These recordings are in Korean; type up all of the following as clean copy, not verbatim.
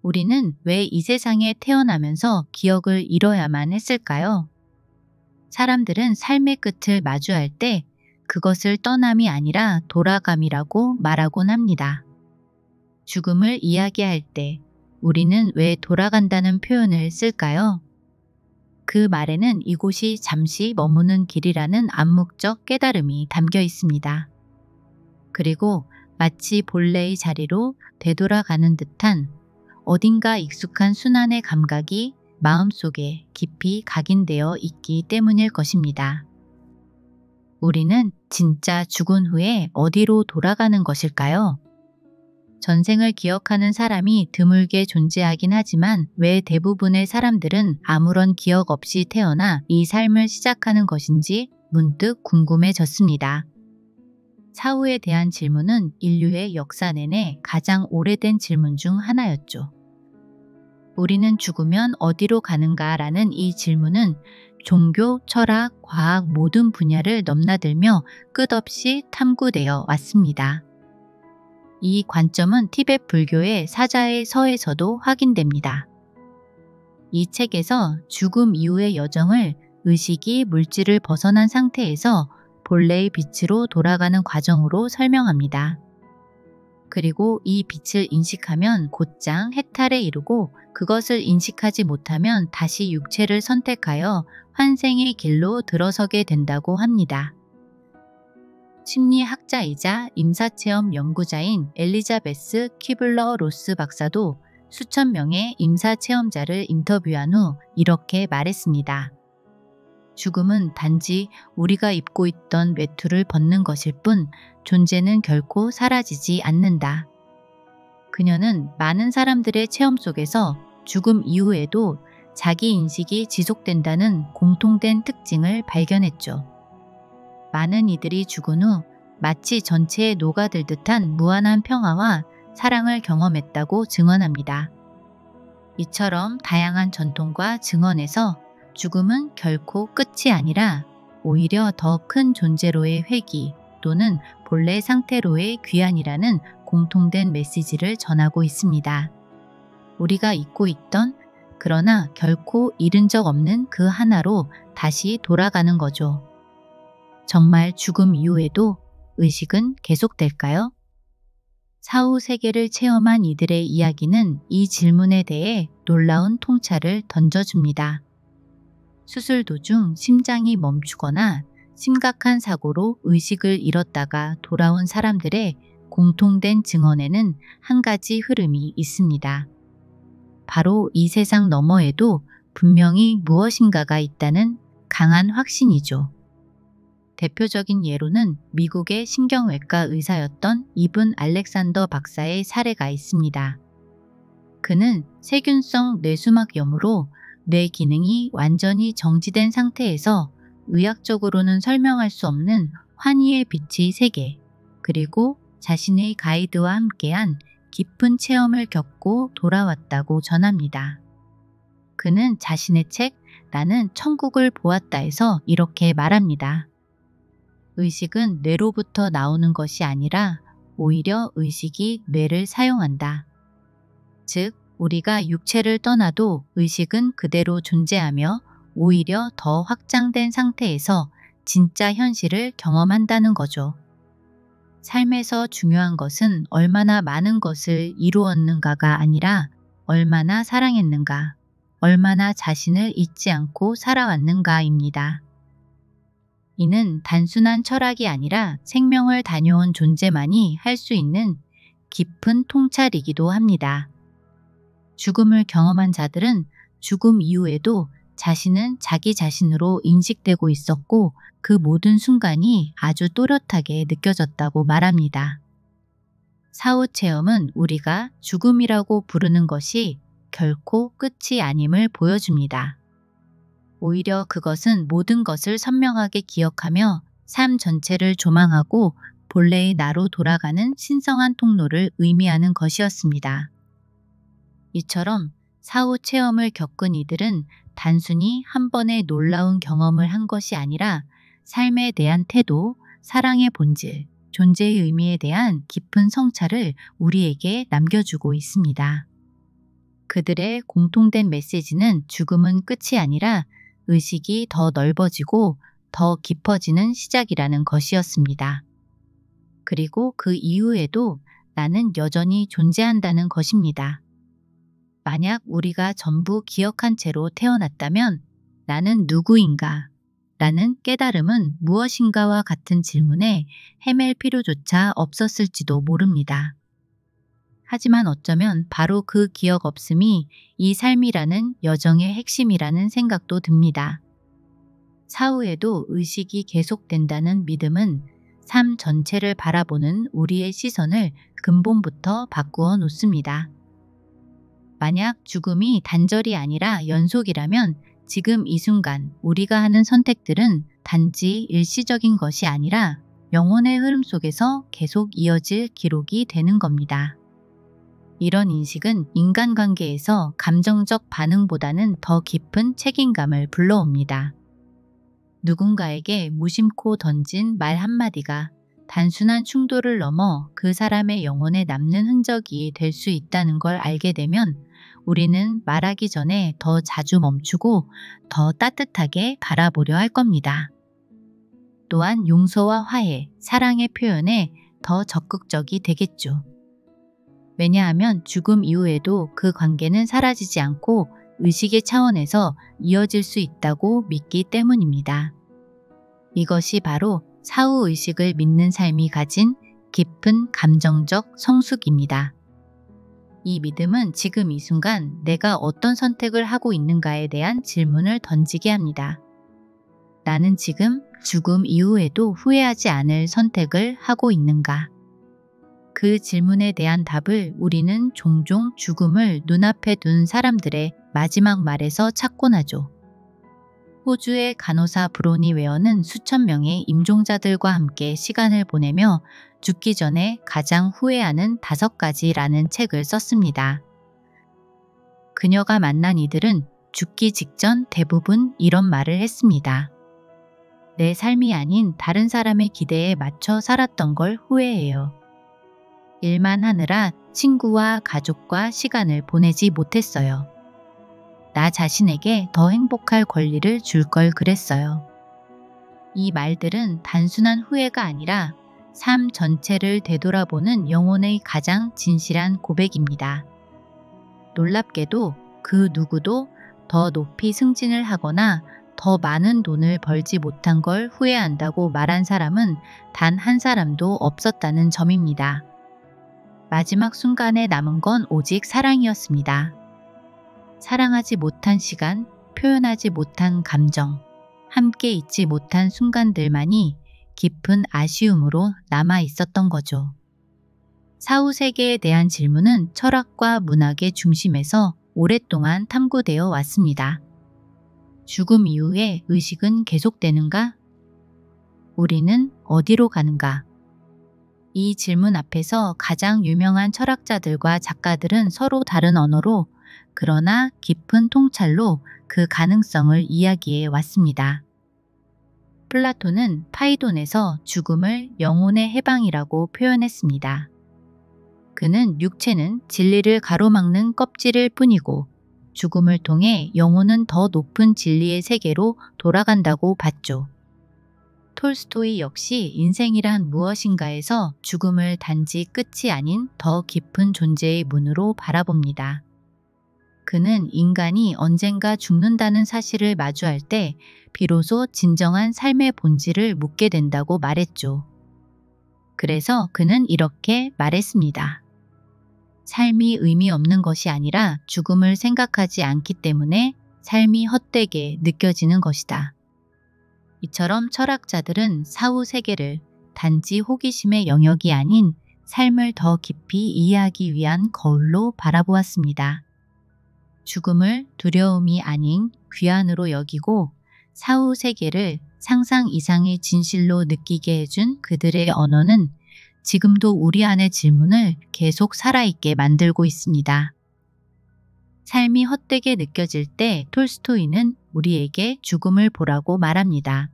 우리는 왜 이 세상에 태어나면서 기억을 잃어야만 했을까요? 사람들은 삶의 끝을 마주할 때 그것을 떠남이 아니라 돌아감이라고 말하곤 합니다. 죽음을 이야기할 때 우리는 왜 돌아간다는 표현을 쓸까요? 그 말에는 이곳이 잠시 머무는 길이라는 암묵적 깨달음이 담겨 있습니다. 그리고 마치 본래의 자리로 되돌아가는 듯한 어딘가 익숙한 순환의 감각이 마음속에 깊이 각인되어 있기 때문일 것입니다. 우리는 진짜 죽은 후에 어디로 돌아가는 것일까요? 전생을 기억하는 사람이 드물게 존재하긴 하지만 왜 대부분의 사람들은 아무런 기억 없이 태어나 이 삶을 시작하는 것인지 문득 궁금해졌습니다. 사후에 대한 질문은 인류의 역사 내내 가장 오래된 질문 중 하나였죠. 우리는 죽으면 어디로 가는가 라는 이 질문은 종교, 철학, 과학 모든 분야를 넘나들며 끝없이 탐구되어 왔습니다. 이 관점은 티베트 불교의 사자의 서에서도 확인됩니다. 이 책에서 죽음 이후의 여정을 의식이 물질을 벗어난 상태에서 본래의 빛으로 돌아가는 과정으로 설명합니다. 그리고 이 빛을 인식하면 곧장 해탈에 이르고 그것을 인식하지 못하면 다시 육체를 선택하여 환생의 길로 들어서게 된다고 합니다. 심리학자이자 임사체험 연구자인 엘리자베스 퀴블러 로스 박사도 수천 명의 임사체험자를 인터뷰한 후 이렇게 말했습니다. 죽음은 단지 우리가 입고 있던 외투를 벗는 것일 뿐 존재는 결코 사라지지 않는다. 그녀는 많은 사람들의 체험 속에서 죽음 이후에도 자기 인식이 지속된다는 공통된 특징을 발견했죠. 많은 이들이 죽은 후 마치 전체에 녹아들 듯한 무한한 평화와 사랑을 경험했다고 증언합니다. 이처럼 다양한 전통과 증언에서 죽음은 결코 끝이 아니라 오히려 더 큰 존재로의 회귀 또는 본래 상태로의 귀환이라는 공통된 메시지를 전하고 있습니다. 우리가 잊고 있던 그러나 결코 잃은 적 없는 그 하나로 다시 돌아가는 거죠. 정말 죽음 이후에도 의식은 계속될까요? 사후 세계를 체험한 이들의 이야기는 이 질문에 대해 놀라운 통찰을 던져줍니다. 수술 도중 심장이 멈추거나 심각한 사고로 의식을 잃었다가 돌아온 사람들의 공통된 증언에는 한 가지 흐름이 있습니다. 바로 이 세상 너머에도 분명히 무엇인가가 있다는 강한 확신이죠. 대표적인 예로는 미국의 신경외과 의사였던 이븐 알렉산더 박사의 사례가 있습니다. 그는 세균성 뇌수막염으로 뇌 기능이 완전히 정지된 상태에서 의학적으로는 설명할 수 없는 환희의 빛의 세계, 그리고 자신의 가이드와 함께한 깊은 체험을 겪고 돌아왔다고 전합니다. 그는 자신의 책 나는 천국을 보았다에서 이렇게 말합니다. 의식은 뇌로부터 나오는 것이 아니라 오히려 의식이 뇌를 사용한다. 즉, 우리가 육체를 떠나도 의식은 그대로 존재하며 오히려 더 확장된 상태에서 진짜 현실을 경험한다는 거죠. 삶에서 중요한 것은 얼마나 많은 것을 이루었는가가 아니라 얼마나 사랑했는가, 얼마나 자신을 잊지 않고 살아왔는가입니다. 이는 단순한 철학이 아니라 생명을 다녀온 존재만이 할 수 있는 깊은 통찰이기도 합니다. 죽음을 경험한 자들은 죽음 이후에도 자신은 자기 자신으로 인식되고 있었고 그 모든 순간이 아주 또렷하게 느껴졌다고 말합니다. 사후 체험은 우리가 죽음이라고 부르는 것이 결코 끝이 아님을 보여줍니다. 오히려 그것은 모든 것을 선명하게 기억하며 삶 전체를 조망하고 본래의 나로 돌아가는 신성한 통로를 의미하는 것이었습니다. 이처럼 사후 체험을 겪은 이들은 단순히 한 번의 놀라운 경험을 한 것이 아니라 삶에 대한 태도, 사랑의 본질, 존재의 의미에 대한 깊은 성찰을 우리에게 남겨주고 있습니다. 그들의 공통된 메시지는 죽음은 끝이 아니라 의식이 더 넓어지고 더 깊어지는 시작이라는 것이었습니다. 그리고 그 이후에도 나는 여전히 존재한다는 것입니다. 만약 우리가 전부 기억한 채로 태어났다면 나는 누구인가? 라는 깨달음은 무엇인가와 같은 질문에 헤맬 필요조차 없었을지도 모릅니다. 하지만 어쩌면 바로 그 기억 없음이 이 삶이라는 여정의 핵심이라는 생각도 듭니다. 사후에도 의식이 계속된다는 믿음은 삶 전체를 바라보는 우리의 시선을 근본부터 바꾸어 놓습니다. 만약 죽음이 단절이 아니라 연속이라면 지금 이 순간 우리가 하는 선택들은 단지 일시적인 것이 아니라 영혼의 흐름 속에서 계속 이어질 기록이 되는 겁니다. 이런 인식은 인간관계에서 감정적 반응보다는 더 깊은 책임감을 불러옵니다. 누군가에게 무심코 던진 말 한마디가 단순한 충돌을 넘어 그 사람의 영혼에 남는 흔적이 될 수 있다는 걸 알게 되면 우리는 말하기 전에 더 자주 멈추고 더 따뜻하게 바라보려 할 겁니다. 또한 용서와 화해, 사랑의 표현에 더 적극적이 되겠죠. 왜냐하면 죽음 이후에도 그 관계는 사라지지 않고 의식의 차원에서 이어질 수 있다고 믿기 때문입니다. 이것이 바로 사후의식을 믿는 삶이 가진 깊은 감정적 성숙입니다. 이 믿음은 지금 이 순간 내가 어떤 선택을 하고 있는가에 대한 질문을 던지게 합니다. 나는 지금 죽음 이후에도 후회하지 않을 선택을 하고 있는가? 그 질문에 대한 답을 우리는 종종 죽음을 눈앞에 둔 사람들의 마지막 말에서 찾곤 하죠. 호주의 간호사 브로니 웨어는 수천 명의 임종자들과 함께 시간을 보내며 죽기 전에 가장 후회하는 5가지라는 책을 썼습니다. 그녀가 만난 이들은 죽기 직전 대부분 이런 말을 했습니다. 내 삶이 아닌 다른 사람의 기대에 맞춰 살았던 걸 후회해요. 일만 하느라 친구와 가족과 시간을 보내지 못했어요. 나 자신에게 더 행복할 권리를 줄 걸 그랬어요. 이 말들은 단순한 후회가 아니라 삶 전체를 되돌아보는 영혼의 가장 진실한 고백입니다. 놀랍게도 그 누구도 더 높이 승진을 하거나 더 많은 돈을 벌지 못한 걸 후회한다고 말한 사람은 단 한 사람도 없었다는 점입니다. 마지막 순간에 남은 건 오직 사랑이었습니다. 사랑하지 못한 시간, 표현하지 못한 감정, 함께 있지 못한 순간들만이 깊은 아쉬움으로 남아 있었던 거죠. 사후 세계에 대한 질문은 철학과 문학의 중심에서 오랫동안 탐구되어 왔습니다. 죽음 이후에 의식은 계속되는가? 우리는 어디로 가는가? 이 질문 앞에서 가장 유명한 철학자들과 작가들은 서로 다른 언어로 그러나 깊은 통찰로 그 가능성을 이야기해 왔습니다. 플라톤은 파이돈에서 죽음을 영혼의 해방이라고 표현했습니다. 그는 육체는 진리를 가로막는 껍질일 뿐이고 죽음을 통해 영혼은 더 높은 진리의 세계로 돌아간다고 봤죠. 톨스토이 역시 인생이란 무엇인가에서 죽음을 단지 끝이 아닌 더 깊은 존재의 문으로 바라봅니다. 그는 인간이 언젠가 죽는다는 사실을 마주할 때 비로소 진정한 삶의 본질을 묻게 된다고 말했죠. 그래서 그는 이렇게 말했습니다. 삶이 의미 없는 것이 아니라 죽음을 생각하지 않기 때문에 삶이 헛되게 느껴지는 것이다. 이처럼 철학자들은 사후 세계를 단지 호기심의 영역이 아닌 삶을 더 깊이 이해하기 위한 거울로 바라보았습니다. 죽음을 두려움이 아닌 귀환으로 여기고 사후 세계를 상상 이상의 진실로 느끼게 해준 그들의 언어는 지금도 우리 안의 질문을 계속 살아있게 만들고 있습니다. 삶이 헛되게 느껴질 때 톨스토이는 우리에게 죽음을 보라고 말합니다.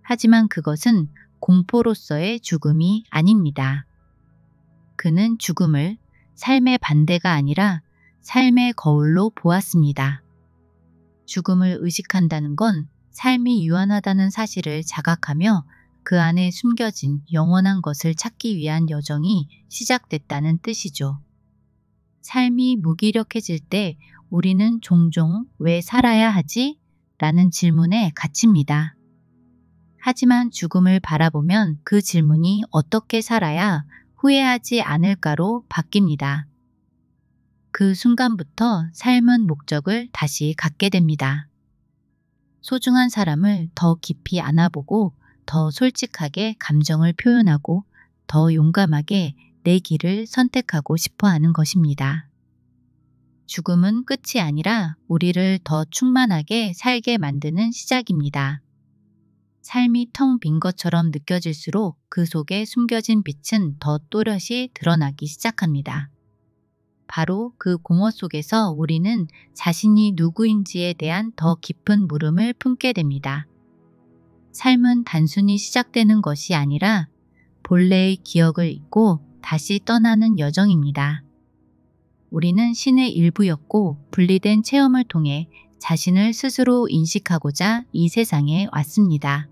하지만 그것은 공포로서의 죽음이 아닙니다. 그는 죽음을 삶의 반대가 아니라 삶의 거울로 보았습니다. 죽음을 의식한다는 건 삶이 유한하다는 사실을 자각하며 그 안에 숨겨진 영원한 것을 찾기 위한 여정이 시작됐다는 뜻이죠. 삶이 무기력해질 때 우리는 종종 왜 살아야 하지? 라는 질문에 갇힙니다. 하지만 죽음을 바라보면 그 질문이 어떻게 살아야 후회하지 않을까로 바뀝니다. 그 순간부터 삶은 목적을 다시 갖게 됩니다. 소중한 사람을 더 깊이 안아보고 더 솔직하게 감정을 표현하고 더 용감하게 내 길을 선택하고 싶어 하는 것입니다. 죽음은 끝이 아니라 우리를 더 충만하게 살게 만드는 시작입니다. 삶이 텅 빈 것처럼 느껴질수록 그 속에 숨겨진 빛은 더 또렷이 드러나기 시작합니다. 바로 그 공허 속에서 우리는 자신이 누구인지에 대한 더 깊은 물음을 품게 됩니다. 삶은 단순히 시작되는 것이 아니라 본래의 기억을 잊고 다시 떠나는 여정입니다. 우리는 신의 일부였고 분리된 체험을 통해 자신을 스스로 인식하고자 이 세상에 왔습니다.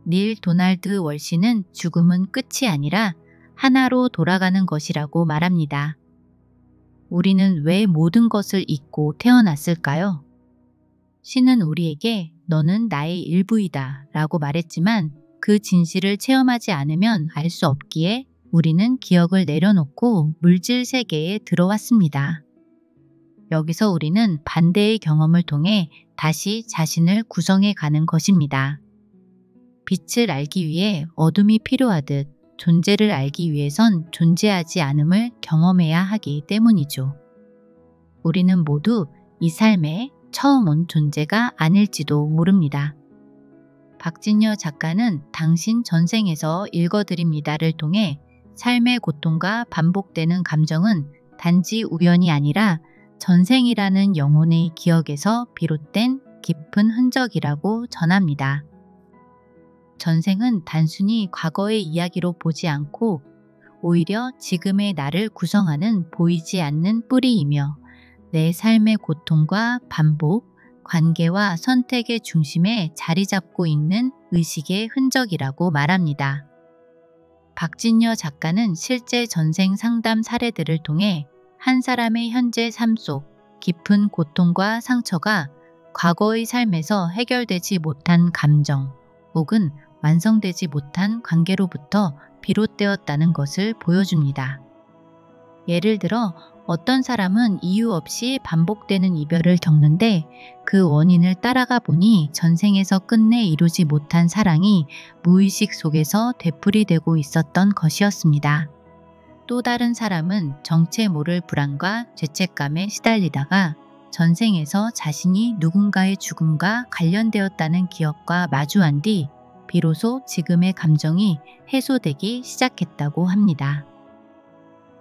닐 도널드 월시는 죽음은 끝이 아니라 하나로 돌아가는 것이라고 말합니다. 우리는 왜 모든 것을 잊고 태어났을까요? 신은 우리에게 너는 나의 일부이다 라고 말했지만 그 진실을 체험하지 않으면 알 수 없기에 우리는 기억을 내려놓고 물질 세계에 들어왔습니다. 여기서 우리는 반대의 경험을 통해 다시 자신을 구성해 가는 것입니다. 빛을 알기 위해 어둠이 필요하듯 존재를 알기 위해선 존재하지 않음을 경험해야 하기 때문이죠. 우리는 모두 이 삶에 처음 온 존재가 아닐지도 모릅니다. 박진여 작가는 당신 전생에서 읽어드립니다를 통해 삶의 고통과 반복되는 감정은 단지 우연이 아니라 전생이라는 영혼의 기억에서 비롯된 깊은 흔적이라고 전합니다. 전생은 단순히 과거의 이야기로 보지 않고 오히려 지금의 나를 구성하는 보이지 않는 뿌리이며 내 삶의 고통과 반복, 관계와 선택의 중심에 자리 잡고 있는 의식의 흔적이라고 말합니다. 박진여 작가는 실제 전생 상담 사례들을 통해 한 사람의 현재 삶 속 깊은 고통과 상처가 과거의 삶에서 해결되지 못한 감정 혹은 완성되지 못한 관계로부터 비롯되었다는 것을 보여줍니다. 예를 들어 어떤 사람은 이유 없이 반복되는 이별을 겪는데 그 원인을 따라가 보니 전생에서 끝내 이루지 못한 사랑이 무의식 속에서 되풀이되고 있었던 것이었습니다. 또 다른 사람은 정체 모를 불안과 죄책감에 시달리다가 전생에서 자신이 누군가의 죽음과 관련되었다는 기억과 마주한 뒤 비로소 지금의 감정이 해소되기 시작했다고 합니다.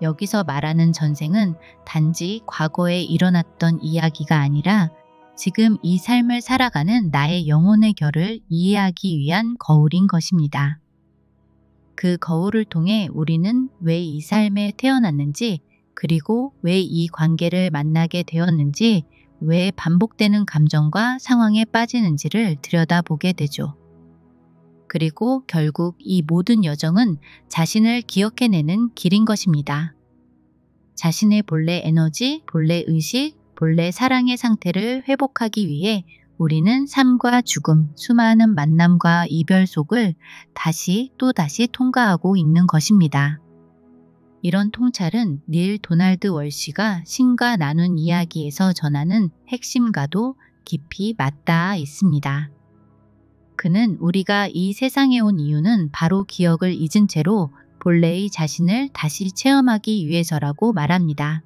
여기서 말하는 전생은 단지 과거에 일어났던 이야기가 아니라 지금 이 삶을 살아가는 나의 영혼의 결을 이해하기 위한 거울인 것입니다. 그 거울을 통해 우리는 왜 이 삶에 태어났는지, 그리고 왜 이 관계를 만나게 되었는지, 왜 반복되는 감정과 상황에 빠지는지를 들여다보게 되죠. 그리고 결국 이 모든 여정은 자신을 기억해내는 길인 것입니다. 자신의 본래 에너지, 본래 의식, 본래 사랑의 상태를 회복하기 위해 우리는 삶과 죽음, 수많은 만남과 이별 속을 다시 또 다시 통과하고 있는 것입니다. 이런 통찰은 닐 도널드 월시가 신과 나눈 이야기에서 전하는 핵심과도 깊이 맞닿아 있습니다. 그는 우리가 이 세상에 온 이유는 바로 기억을 잊은 채로 본래의 자신을 다시 체험하기 위해서라고 말합니다.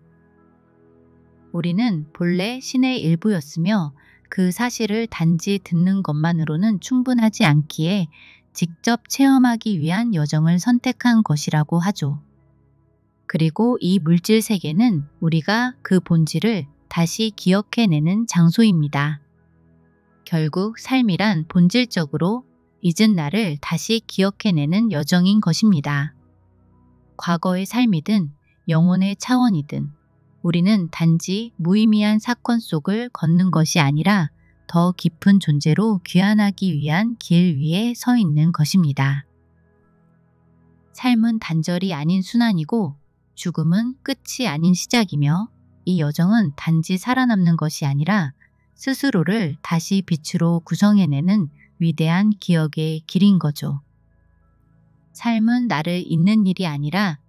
우리는 본래 신의 일부였으며 그 사실을 단지 듣는 것만으로는 충분하지 않기에 직접 체험하기 위한 여정을 선택한 것이라고 하죠. 그리고 이 물질 세계는 우리가 그 본질을 다시 기억해내는 장소입니다. 결국 삶이란 본질적으로 잊은 나를 다시 기억해내는 여정인 것입니다. 과거의 삶이든 영혼의 차원이든 우리는 단지 무의미한 사건 속을 걷는 것이 아니라 더 깊은 존재로 귀환하기 위한 길 위에 서 있는 것입니다. 삶은 단절이 아닌 순환이고 죽음은 끝이 아닌 시작이며 이 여정은 단지 살아남는 것이 아니라 스스로를 다시 빛으로 구성해내는 위대한 기억의 길인 거죠. 삶은 나를 잊는 일이 아니라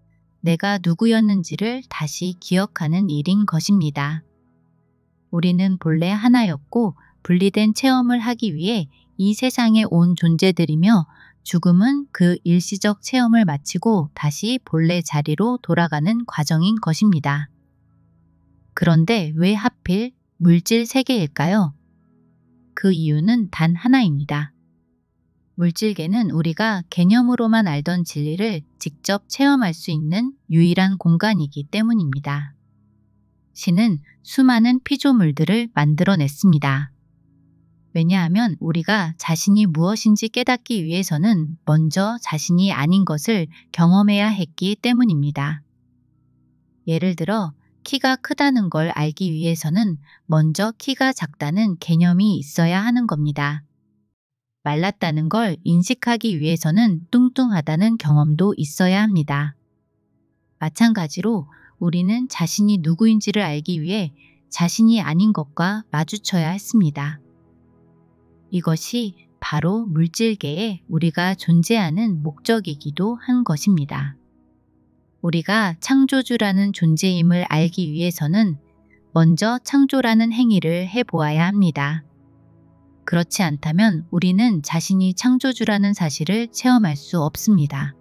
내가 누구였는지를 다시 기억하는 일인 것입니다. 우리는 본래 하나였고 분리된 체험을 하기 위해 이 세상에 온 존재들이며 죽음은 그 일시적 체험을 마치고 다시 본래 자리로 돌아가는 과정인 것입니다. 그런데 왜 하필 물질 세계일까요? 그 이유는 단 하나입니다. 물질계는 우리가 개념으로만 알던 진리를 직접 체험할 수 있는 유일한 공간이기 때문입니다. 신은 수많은 피조물들을 만들어냈습니다. 왜냐하면 우리가 자신이 무엇인지 깨닫기 위해서는 먼저 자신이 아닌 것을 경험해야 했기 때문입니다. 예를 들어 키가 크다는 걸 알기 위해서는 먼저 키가 작다는 개념이 있어야 하는 겁니다. 말랐다는 걸 인식하기 위해서는 뚱뚱하다는 경험도 있어야 합니다. 마찬가지로 우리는 자신이 누구인지를 알기 위해 자신이 아닌 것과 마주쳐야 했습니다. 이것이 바로 물질계에 우리가 존재하는 목적이기도 한 것입니다. 우리가 창조주라는 존재임을 알기 위해서는 먼저 창조라는 행위를 해보아야 합니다. 그렇지 않다면 우리는 자신이 창조주라는 사실을 체험할 수 없습니다.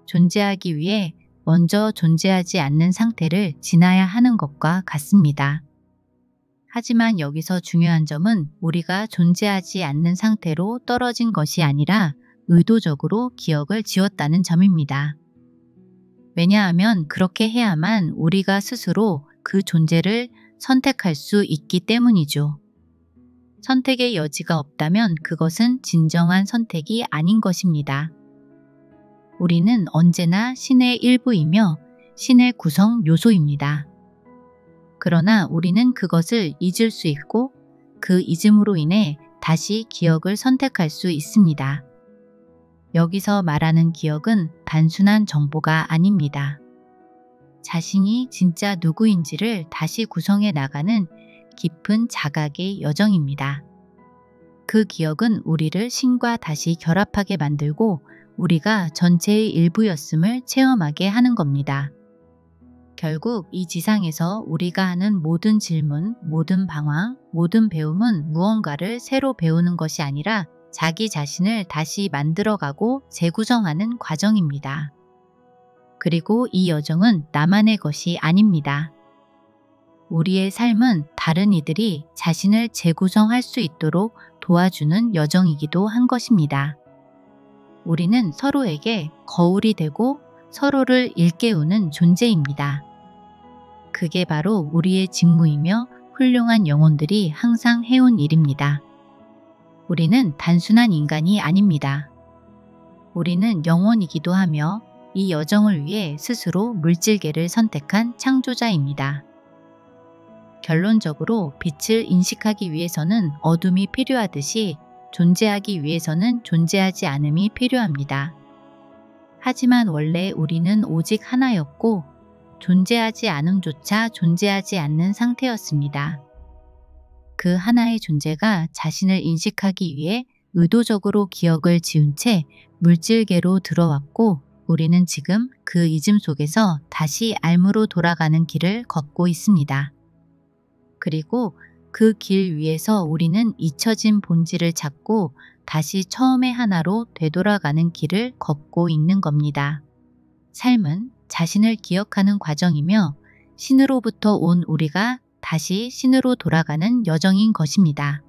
존재하기 위해 먼저 존재하지 않는 상태를 지나야 하는 것과 같습니다. 하지만 여기서 중요한 점은 우리가 존재하지 않는 상태로 떨어진 것이 아니라 의도적으로 기억을 지웠다는 점입니다. 왜냐하면 그렇게 해야만 우리가 스스로 그 존재를 선택할 수 있기 때문이죠. 선택의 여지가 없다면 그것은 진정한 선택이 아닌 것입니다. 우리는 언제나 신의 일부이며 신의 구성 요소입니다. 그러나 우리는 그것을 잊을 수 있고 그 잊음으로 인해 다시 기억을 선택할 수 있습니다. 여기서 말하는 기억은 단순한 정보가 아닙니다. 자신이 진짜 누구인지를 다시 구성해 나가는 깊은 자각의 여정입니다. 그 기억은 우리를 신과 다시 결합하게 만들고 우리가 전체의 일부였음을 체험하게 하는 겁니다. 결국 이 지상에서 우리가 하는 모든 질문, 모든 방황, 모든 배움은 무언가를 새로 배우는 것이 아니라 자기 자신을 다시 만들어가고 재구성하는 과정입니다. 그리고 이 여정은 나만의 것이 아닙니다. 우리의 삶은 다른 이들이 자신을 재구성할 수 있도록 도와주는 여정이기도 한 것입니다. 우리는 서로에게 거울이 되고 서로를 일깨우는 존재입니다. 그게 바로 우리의 직무이며 훌륭한 영혼들이 항상 해온 일입니다. 우리는 단순한 인간이 아닙니다. 우리는 영혼이기도 하며 이 여정을 위해 스스로 물질계를 선택한 창조자입니다. 결론적으로 빛을 인식하기 위해서는 어둠이 필요하듯이 존재하기 위해서는 존재하지 않음이 필요합니다. 하지만 원래 우리는 오직 하나였고 존재하지 않음조차 존재하지 않는 상태였습니다. 그 하나의 존재가 자신을 인식하기 위해 의도적으로 기억을 지운 채 물질계로 들어왔고 우리는 지금 그 잊음 속에서 다시 알무로 돌아가는 길을 걷고 있습니다. 그리고 그 길 위에서 우리는 잊혀진 본질을 찾고 다시 처음의 하나로 되돌아가는 길을 걷고 있는 겁니다. 삶은 자신을 기억하는 과정이며 신으로부터 온 우리가 다시 신으로 돌아가는 여정인 것입니다.